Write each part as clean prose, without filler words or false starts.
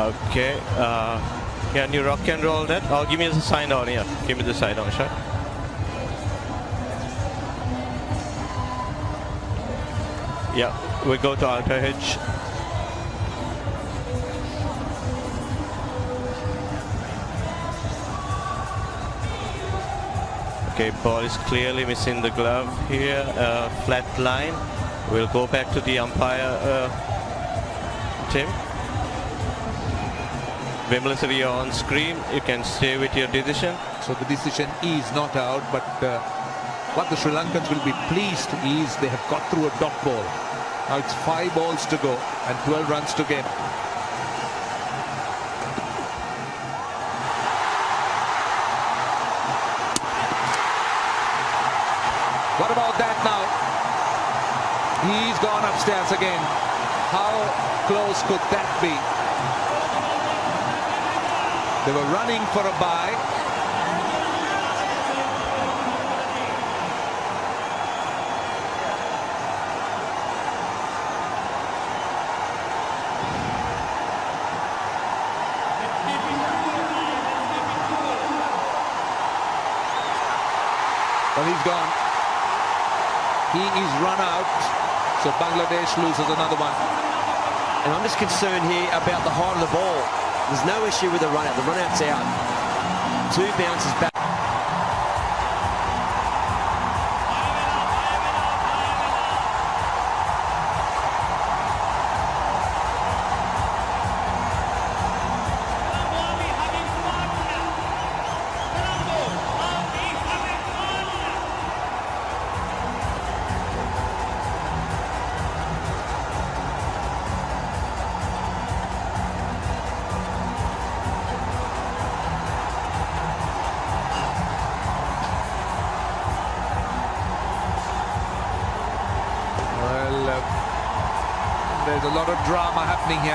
Okay. Can you rock and roll that? Oh, give me the side on here. Give me the side on shot. Yeah, we go to outer edge. Okay, ball is clearly missing the glove here. Flat line. We'll go back to the umpire, Tim. Wimbledon, you're on screen. You can stay with your decision. So the decision is not out, but what the Sri Lankans will be pleased is they have got through a dot ball. Now it's 5 balls to go and 12 runs to game. What about that now? He's gone upstairs again. How close could that be? They were running for a bye. But he's gone. He is run out. So Bangladesh loses another one. And I'm just concerned here about the height of the ball. There's no issue with the run out. The run out's out. 2 bounces back. There's a lot of drama happening here.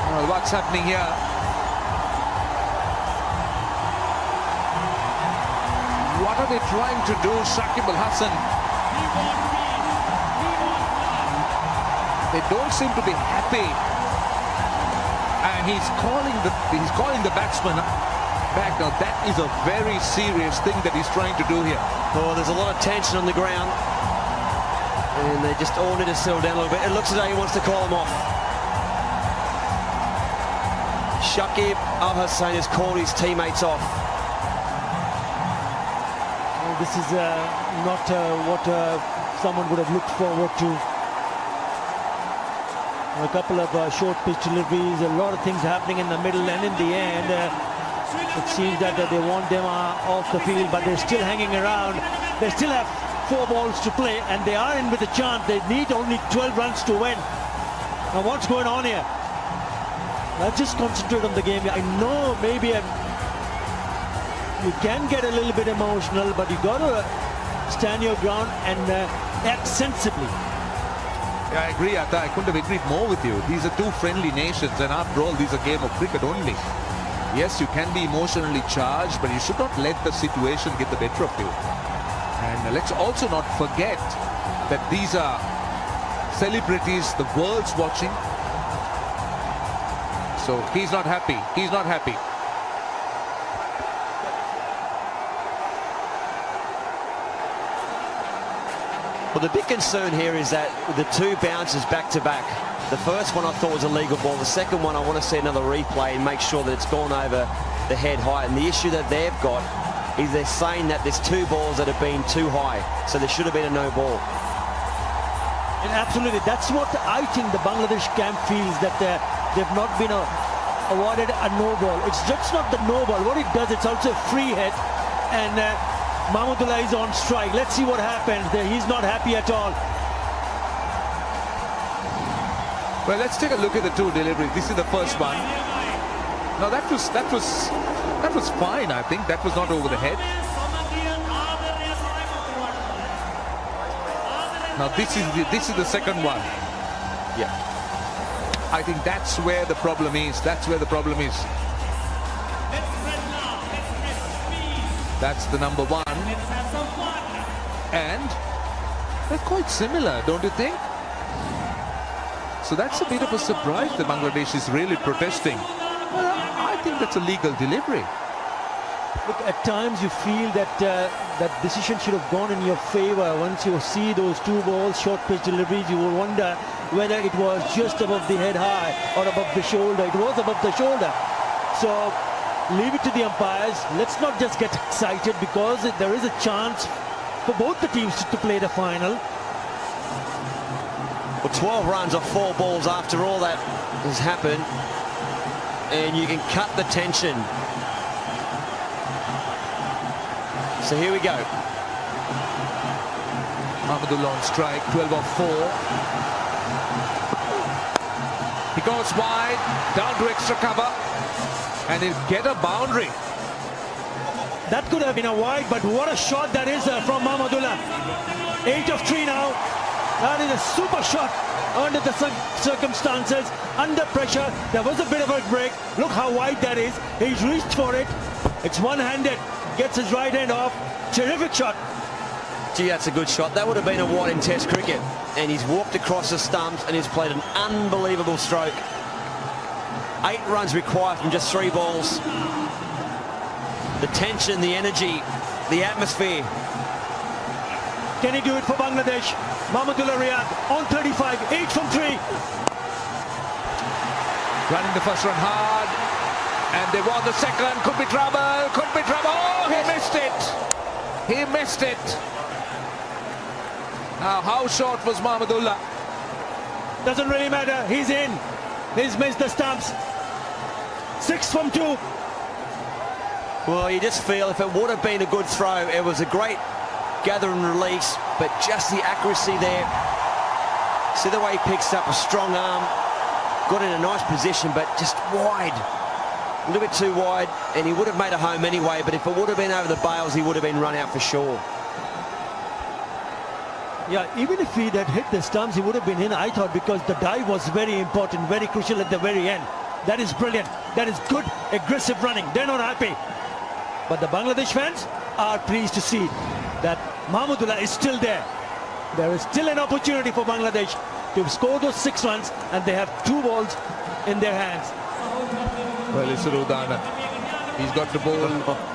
Well, what's happening here? What are they trying to do, Shakib Al Hasan? They don't seem to be happy. And he's calling the batsman back. Now that is a very serious thing that he's trying to do here. Oh, there's a lot of tension on the ground. And they just all need to settle down a little bit. It looks as though he wants to call him off. Shakib Al Hasan has called his teammates off. Well, this is not what someone would have looked forward to. A couple of short pitch deliveries, a lot of things happening in the middle, and in the end, it seems that they want them off the field, but they're still hanging around. They still have 4 balls to play, and they are in with a chance. They need only 12 runs to win. Now what's going on here? Let's just concentrate on the game. I know maybe you can get a little bit emotional, but you got to stand your ground and act sensibly. Yeah, I agree, Atta. I couldn't have agreed more with you. These are 2 friendly nations, and after all, these are a game of cricket only. Yes, you can be emotionally charged, but you should not let the situation get the better of you. And let's also not forget that these are celebrities, the world's watching. So he's not happy. He's not happy. Well, the big concern here is that the 2 bounces back to back. The first one I thought was a legal ball. The second one I want to see another replay and make sure that it's gone over the head high. And the issue that they've got is they're saying that there's 2 balls that have been too high, so there should have been a no ball. And absolutely, that's what I think the Bangladesh camp feels, that they've not been awarded a no ball. It's just not the no ball. What it does, it's also a free hit, and Mahmudullah is on strike. Let's see what happens there. He's not happy at all. Well, let's take a look at the 2 deliveries. This is the first one. Now that was fine. I think that was not over the head. Now this is the second one. Yeah, I think that's where the problem is. That's where the problem is. That's the number 1, and they're quite similar, don't you think? So that's a bit of a surprise that Bangladesh is really protesting. Well, I think that's a legal delivery. Look, at times you feel that that decision should have gone in your favor. Once you see those two balls, short pitch deliveries, you will wonder whether it was just above the head high or above the shoulder. It was above the shoulder. So leave it to the umpires. Let's not just get excited, because there is a chance for both the teams to play the final. Well, 12 runs off 4 balls after all that has happened, and you can cut the tension. So here we go. Mahmudullah on strike, 12 off 4. He goes wide, down to extra cover, and he'll get a boundary. That could have been a wide, but what a shot that is from Mahmudullah. 8 of 3 now. That is a super shot under the circumstances, under pressure. There was a bit of a break. Look how wide that is. He's reached for it. It's one-handed. Gets his right hand off. Terrific shot. Gee, that's a good shot. That would have been a wide in Test cricket. And he's walked across the stumps and he's played an unbelievable stroke. 8 runs required from just 3 balls. The tension, the energy, the atmosphere. Can he do it for Bangladesh? Mahmudullah Riyad on 35, 8 from 3. Running the first run hard, and they want the second. Could be trouble, could be trouble. Oh, he missed it. He missed it. Now, how short was Mahmudullah? Doesn't really matter. He's in. He's missed the stumps. 6 from 2. Well, you just feel if it would have been a good throw, it was a great gather and release, but just the accuracy there. See the way he picks up a strong arm, got in a nice position, but just wide, a little bit too wide, and he would have made a home anyway. But if it would have been over the bails, he would have been run out for sure. Yeah, even if he had hit the stumps, he would have been in, I thought, because the dive was very important, very crucial at the very end. That is brilliant. That is good, aggressive running. They're not happy. But the Bangladesh fans are pleased to see that Mahmudullah is still there. There is still an opportunity for Bangladesh to score those 6 runs, and they have 2 balls in their hands. Well, it's Rudana. He's got the ball,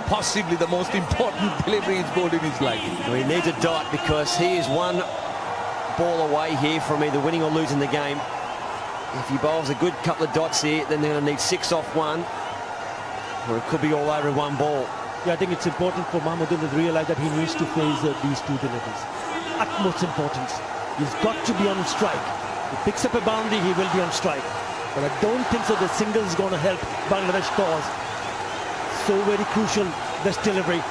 possibly the most important delivery he's bowled in his life. Well, he needs a dot, because he is 1 ball away here from either winning or losing the game. If he bowls a good couple of dots here, then they're going to need 6 off 1, or it could be all over in 1 ball. Yeah, I think it's important for Mahmudullah to realize that he needs to face these 2 deliveries. Utmost importance. He's got to be on strike. He picks up a boundary, he will be on strike. But I don't think so the single is going to help Bangladesh cause. So very crucial, this delivery.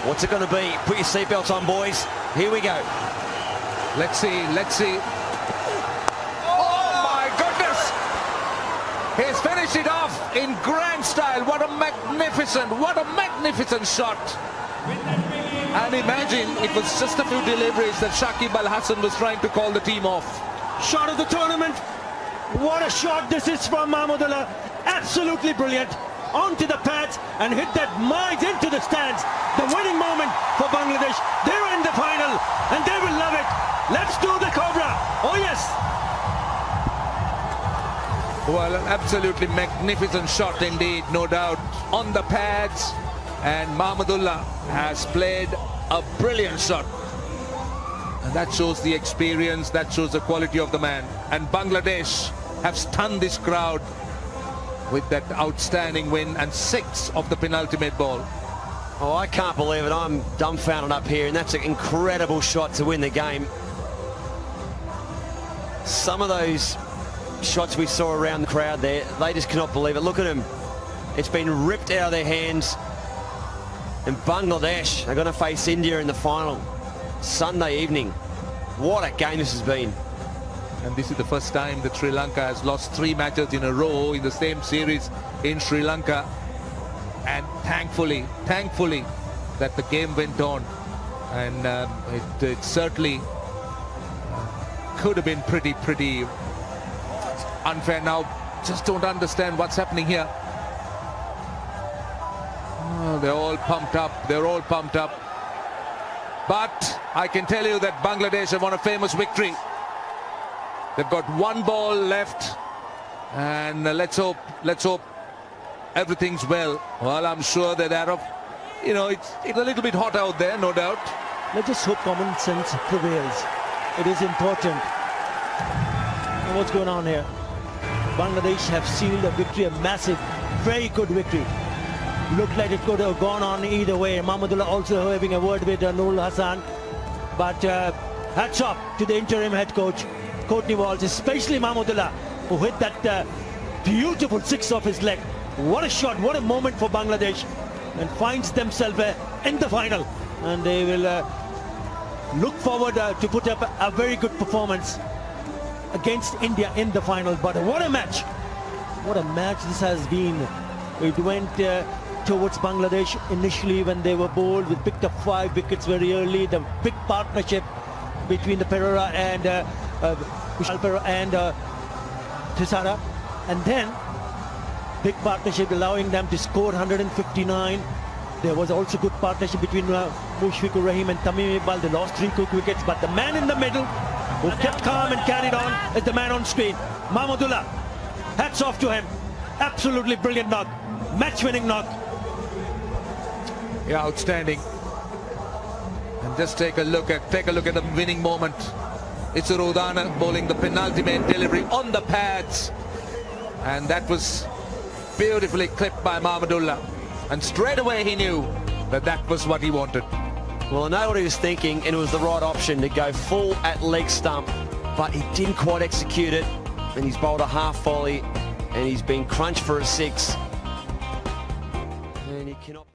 What's it going to be? Put your seatbelts on, boys. Here we go. Let's see, let's see. Oh my goodness! He's finished it off in grand style. What a magnificent shot. And imagine it was just a few deliveries that Shakib Al Hasan was trying to call the team off. Shot of the tournament. What a shot this is from Mahmudullah. Absolutely brilliant. Onto the pads and hit that miles into the stands. The winning moment for Bangladesh. They're in the final and they will love it. Let's do the Cobra. Oh yes. Well, an absolutely magnificent shot indeed, no doubt, on the pads. And Mahmudullah has played a brilliant shot. And that shows the experience, that shows the quality of the man. And Bangladesh have stunned this crowd with that outstanding win and 6 of the penultimate ball. Oh, I can't believe it. I'm dumbfounded up here, and that's an incredible shot to win the game. Some of those shots we saw around the crowd there, they just cannot believe it. Look at them. It's been ripped out of their hands. And Bangladesh are going to face India in the final Sunday evening. What a game this has been. And this is the first time that Sri Lanka has lost 3 matches in a row in the same series in Sri Lanka. And thankfully that the game went on. And it certainly could have been pretty unfair. Now, just don't understand what's happening here. Oh, they're all pumped up. They're all pumped up. But I can tell you that Bangladesh have won a famous victory. They've got one ball left, and let's hope everything's well. Well, I'm sure that it's a little bit hot out there, no doubt. Let's just hope common sense prevails. It is important. And what's going on here? Bangladesh have sealed a victory, a massive, very good victory. Looked like it could have gone on either way. Mahmudullah also having a word with Nurul Hassan. But hats off to the interim head coach, Courtney Walsh, especially Mahmudullah, who hit that beautiful six off his leg. What a shot, what a moment for Bangladesh, and finds themselves in the final. And they will look forward to put up a very good performance against India in the final. But what a match! What a match this has been. It went towards Bangladesh initially when they were bold. We picked up 5 wickets very early. The big partnership between the Pereira and Vishal Pereira and Thisara, and then big partnership allowing them to score 159. There was also good partnership between Mushfiqur Rahim and Tamim Iqbal. They lost 3 quick wickets, but the man in the middle who kept calm and carried on is the man on screen, Mahmudullah. Hats off to him. Absolutely brilliant knock, match-winning knock. Yeah, outstanding. And just take a look at the winning moment. It's Rodana bowling the penultimate delivery on the pads, and that was beautifully clipped by Mahmudullah. And straight away he knew that was what he wanted. Well, I know what he was thinking, and it was the right option to go full at leg stump, but he didn't quite execute it, and he's bowled a half volley, and he's been crunched for a 6. And he cannot...